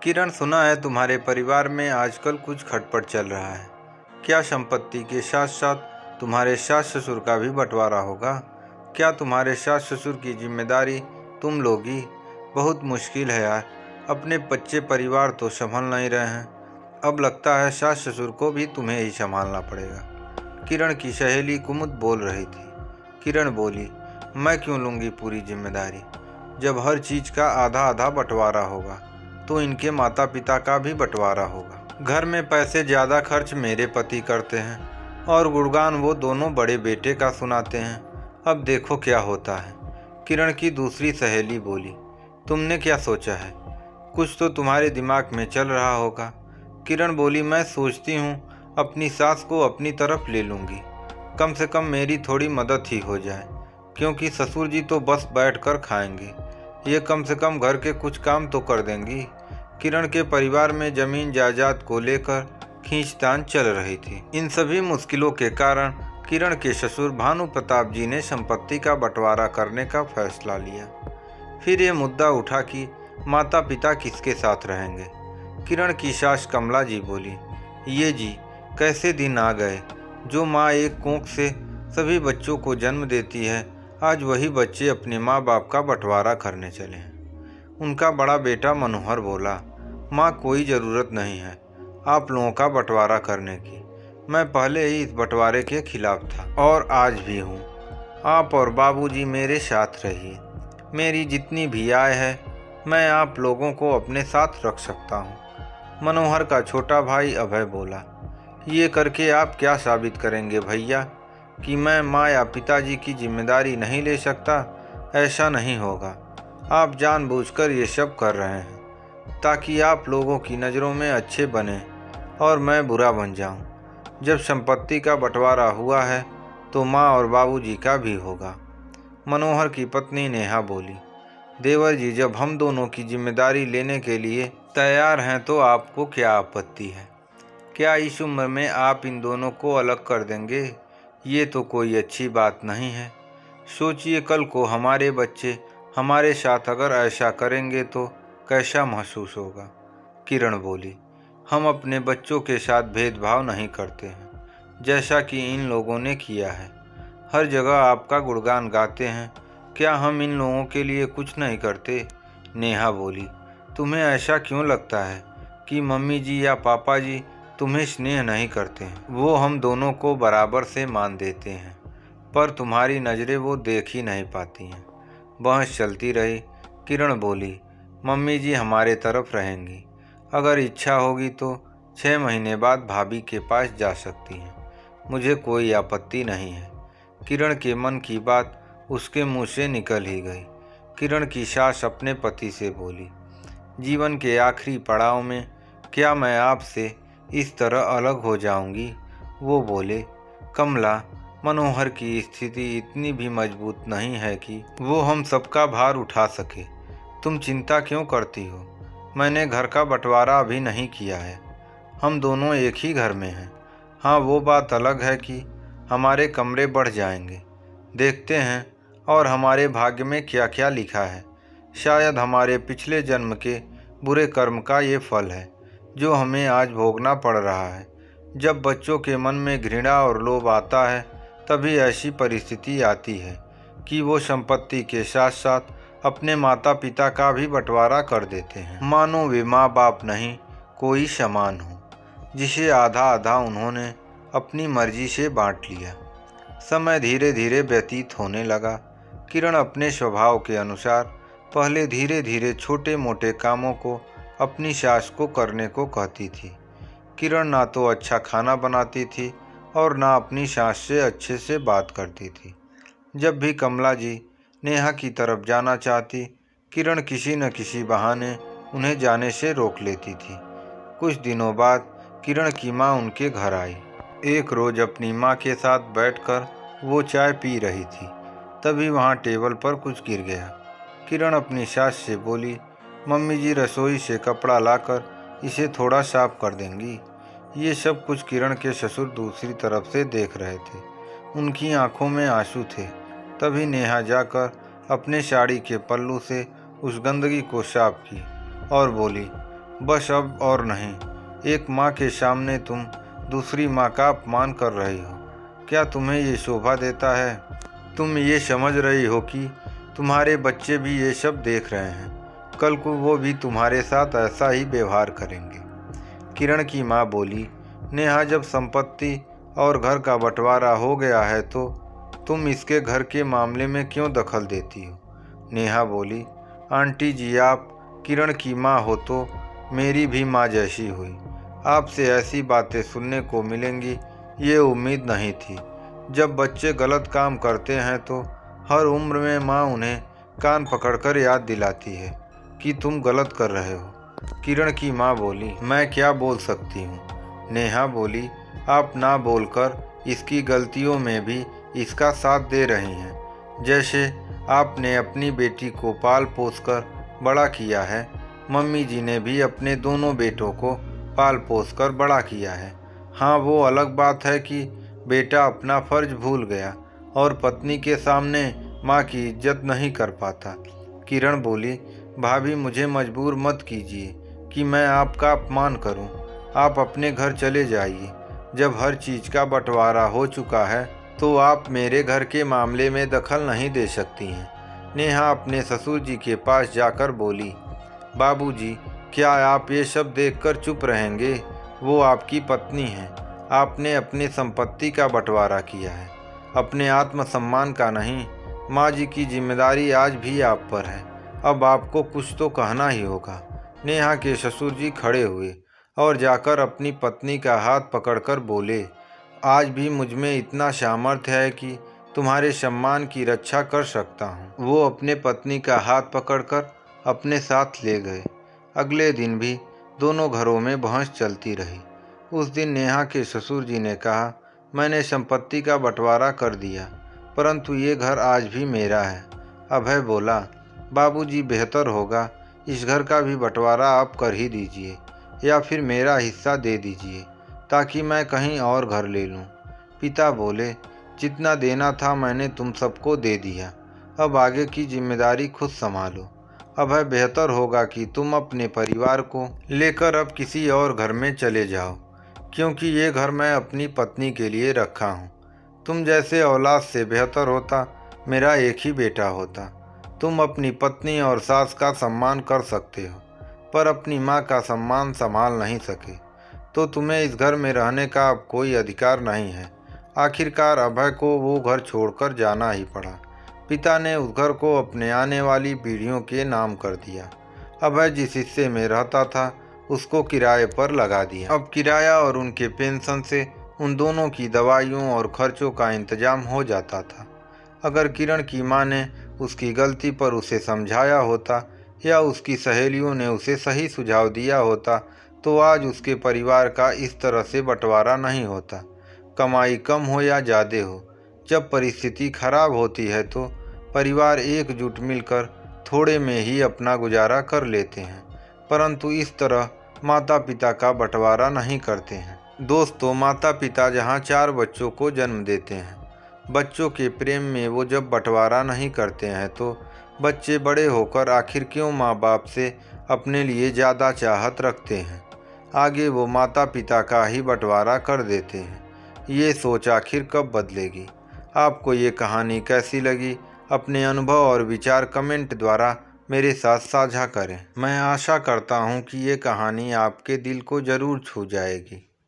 किरण, सुना है तुम्हारे परिवार में आजकल कुछ खटपट चल रहा है। क्या संपत्ति के साथ साथ तुम्हारे सास ससुर का भी बंटवारा होगा? क्या तुम्हारे सास ससुर की जिम्मेदारी तुम लोगी? बहुत मुश्किल है यार, अपने बच्चे परिवार तो संभाल नहीं रहे हैं, अब लगता है सास ससुर को भी तुम्हें ही संभालना पड़ेगा। किरण की सहेली कुमुद बोल रही थी। किरण बोली, मैं क्यों लूँगी पूरी जिम्मेदारी? जब हर चीज़ का आधा आधा बंटवारा होगा तो इनके माता पिता का भी बंटवारा होगा। घर में पैसे ज़्यादा खर्च मेरे पति करते हैं और गुणगान वो दोनों बड़े बेटे का सुनाते हैं। अब देखो क्या होता है। किरण की दूसरी सहेली बोली, तुमने क्या सोचा है? कुछ तो तुम्हारे दिमाग में चल रहा होगा। किरण बोली, मैं सोचती हूँ अपनी सास को अपनी तरफ ले लूँगी, कम से कम मेरी थोड़ी मदद ही हो जाए, क्योंकि ससुर जी तो बस बैठकर खाएंगे, ये कम से कम घर के कुछ काम तो कर देंगी। किरण के परिवार में जमीन जायदाद को लेकर खींचतान चल रही थी। इन सभी मुश्किलों के कारण किरण के ससुर भानु प्रताप जी ने संपत्ति का बंटवारा करने का फैसला लिया। फिर ये मुद्दा उठा कि माता पिता किसके साथ रहेंगे। किरण की सास कमला जी बोली, ये जी कैसे दिन आ गए, जो माँ एक कोख से सभी बच्चों को जन्म देती है, आज वही बच्चे अपने माँ बाप का बंटवारा करने चले हैं। उनका बड़ा बेटा मनोहर बोला, माँ कोई ज़रूरत नहीं है आप लोगों का बंटवारा करने की, मैं पहले ही इस बंटवारे के खिलाफ था और आज भी हूँ। आप और बाबूजी मेरे साथ रहिए, मेरी जितनी भी आय है मैं आप लोगों को अपने साथ रख सकता हूँ। मनोहर का छोटा भाई अभय बोला, ये करके आप क्या साबित करेंगे भैया कि मैं माँ या पिताजी की जिम्मेदारी नहीं ले सकता? ऐसा नहीं होगा, आप जानबूझकर ये सब कर रहे हैं ताकि आप लोगों की नज़रों में अच्छे बने और मैं बुरा बन जाऊं। जब संपत्ति का बंटवारा हुआ है तो माँ और बाबूजी का भी होगा। मनोहर की पत्नी नेहा बोली, देवर जी जब हम दोनों की जिम्मेदारी लेने के लिए तैयार हैं तो आपको क्या आपत्ति है? क्या इस उम्र में आप इन दोनों को अलग कर देंगे? ये तो कोई अच्छी बात नहीं है। सोचिए कल को हमारे बच्चे हमारे साथ अगर ऐसा करेंगे तो कैसा महसूस होगा? किरण बोली, हम अपने बच्चों के साथ भेदभाव नहीं करते हैं जैसा कि इन लोगों ने किया है। हर जगह आपका गुणगान गाते हैं, क्या हम इन लोगों के लिए कुछ नहीं करते? नेहा बोली, तुम्हें ऐसा क्यों लगता है कि मम्मी जी या पापा जी तुम्हें स्नेह नहीं करते हैं? वो हम दोनों को बराबर से मान देते हैं, पर तुम्हारी नज़रें वो देख ही नहीं पाती हैं। बहस चलती रही। किरण बोली, मम्मी जी हमारे तरफ रहेंगी, अगर इच्छा होगी तो 6 महीने बाद भाभी के पास जा सकती हैं, मुझे कोई आपत्ति नहीं है। किरण के मन की बात उसके मुंह से निकल ही गई। किरण की सास अपने पति से बोली, जीवन के आखिरी पड़ाव में क्या मैं आपसे इस तरह अलग हो जाऊंगी? वो बोले, कमला, मनोहर की स्थिति इतनी भी मजबूत नहीं है कि वो हम सबका भार उठा सके। तुम चिंता क्यों करती हो? मैंने घर का बंटवारा अभी नहीं किया है, हम दोनों एक ही घर में हैं। हाँ, वो बात अलग है कि हमारे कमरे बढ़ जाएंगे, देखते हैं और हमारे भाग्य में क्या क्या लिखा है। शायद हमारे पिछले जन्म के बुरे कर्म का ये फल है जो हमें आज भोगना पड़ रहा है। जब बच्चों के मन में घृणा और लोभ आता है तभी ऐसी परिस्थिति आती है कि वो संपत्ति के साथ साथ अपने माता पिता का भी बंटवारा कर देते हैं, मानो वे माँ बाप नहीं कोई समान हो, जिसे आधा आधा उन्होंने अपनी मर्जी से बांट लिया। समय धीरे धीरे व्यतीत होने लगा। किरण अपने स्वभाव के अनुसार पहले धीरे धीरे छोटे मोटे कामों को अपनी सास को करने को कहती थी। किरण ना तो अच्छा खाना बनाती थी और ना अपनी सास से अच्छे से बात करती थी। जब भी कमला जी नेहा की तरफ जाना चाहती, किरण किसी न किसी बहाने उन्हें जाने से रोक लेती थी। कुछ दिनों बाद किरण की माँ उनके घर आई। एक रोज़ अपनी माँ के साथ बैठकर वो चाय पी रही थी, तभी वहाँ टेबल पर कुछ गिर गया। किरण अपनी सास से बोली, मम्मी जी रसोई से कपड़ा लाकर इसे थोड़ा साफ कर देंगी। ये सब कुछ किरण के ससुर दूसरी तरफ से देख रहे थे, उनकी आंखों में आंसू थे। तभी नेहा जाकर अपने साड़ी के पल्लू से उस गंदगी को साफ की और बोली, बस अब और नहीं। एक माँ के सामने तुम दूसरी माँ का अपमान कर रही हो। क्या तुम्हें ये शोभा देता है? तुम ये समझ रही हो कि तुम्हारे बच्चे भी ये सब देख रहे हैं। कल को वो भी तुम्हारे साथ ऐसा ही व्यवहार करेंगे। किरण की माँ बोली, नेहा, जब संपत्ति और घर का बंटवारा हो गया है तो तुम इसके घर के मामले में क्यों दखल देती हो? नेहा बोली, आंटी जी, आप किरण की माँ हो तो मेरी भी माँ जैसी हुई। आपसे ऐसी बातें सुनने को मिलेंगी ये उम्मीद नहीं थी। जब बच्चे गलत काम करते हैं तो हर उम्र में माँ उन्हें कान पकड़कर याद दिलाती है कि तुम गलत कर रहे हो। किरण की माँ बोली, मैं क्या बोल सकती हूँ? नेहा बोली, आप ना बोलकर इसकी गलतियों में भी इसका साथ दे रही हैं। जैसे आपने अपनी बेटी को पाल पोस कर बड़ा किया है, मम्मी जी ने भी अपने दोनों बेटों को पाल पोस कर बड़ा किया है। हाँ, वो अलग बात है कि बेटा अपना फर्ज भूल गया और पत्नी के सामने माँ की इज्जत नहीं कर पाता। किरण बोली, भाभी, मुझे मजबूर मत कीजिए कि मैं आपका अपमान करूं। आप अपने घर चले जाइए। जब हर चीज़ का बंटवारा हो चुका है तो आप मेरे घर के मामले में दखल नहीं दे सकती हैं। नेहा अपने ससुर जी के पास जाकर बोली, बाबूजी, क्या आप ये सब देखकर चुप रहेंगे? वो आपकी पत्नी हैं। आपने अपनी संपत्ति का बंटवारा किया है, अपने आत्मसम्मान का नहीं। माँ जी की जिम्मेदारी आज भी आप पर है। अब आपको कुछ तो कहना ही होगा। नेहा के ससुर जी खड़े हुए और जाकर अपनी पत्नी का हाथ पकड़कर बोले, आज भी मुझमें इतना सामर्थ्य है कि तुम्हारे सम्मान की रक्षा कर सकता हूँ। वो अपने पत्नी का हाथ पकड़कर अपने साथ ले गए। अगले दिन भी दोनों घरों में बहस चलती रही। उस दिन नेहा के ससुर जी ने कहा, मैंने संपत्ति का बंटवारा कर दिया, परंतु ये घर आज भी मेरा है। अभय बोला, बाबूजी, बेहतर होगा इस घर का भी बंटवारा आप कर ही दीजिए या फिर मेरा हिस्सा दे दीजिए ताकि मैं कहीं और घर ले लूं। पिता बोले, जितना देना था मैंने तुम सबको दे दिया, अब आगे की जिम्मेदारी खुद संभालो। अभय, बेहतर होगा कि तुम अपने परिवार को लेकर अब किसी और घर में चले जाओ, क्योंकि ये घर मैं अपनी पत्नी के लिए रखा हूँ। तुम जैसे औलाद से बेहतर होता मेरा एक ही बेटा होता। तुम अपनी पत्नी और सास का सम्मान कर सकते हो, पर अपनी माँ का सम्मान संभाल नहीं सके तो तुम्हें इस घर में रहने का अब कोई अधिकार नहीं है। आखिरकार अभय को वो घर छोड़कर जाना ही पड़ा। पिता ने उस घर को अपने आने वाली पीढ़ियों के नाम कर दिया। अभय जिस हिस्से में रहता था उसको किराए पर लगा दिया। अब किराया और उनके पेंशन से उन दोनों की दवाइयों और खर्चों का इंतजाम हो जाता था। अगर किरण की माँ ने उसकी गलती पर उसे समझाया होता या उसकी सहेलियों ने उसे सही सुझाव दिया होता तो आज उसके परिवार का इस तरह से बंटवारा नहीं होता। कमाई कम हो या ज़्यादा हो, जब परिस्थिति खराब होती है तो परिवार एकजुट मिलकर थोड़े में ही अपना गुजारा कर लेते हैं, परंतु इस तरह माता पिता का बंटवारा नहीं करते हैं। दोस्तों, माता पिता जहाँ 4 बच्चों को जन्म देते हैं, बच्चों के प्रेम में वो जब बंटवारा नहीं करते हैं तो बच्चे बड़े होकर आखिर क्यों माँ बाप से अपने लिए ज़्यादा चाहत रखते हैं? आगे वो माता पिता का ही बंटवारा कर देते हैं। ये सोच आखिर कब बदलेगी? आपको ये कहानी कैसी लगी? अपने अनुभव और विचार कमेंट द्वारा मेरे साथ साझा करें। मैं आशा करता हूँ कि ये कहानी आपके दिल को ज़रूर छू जाएगी।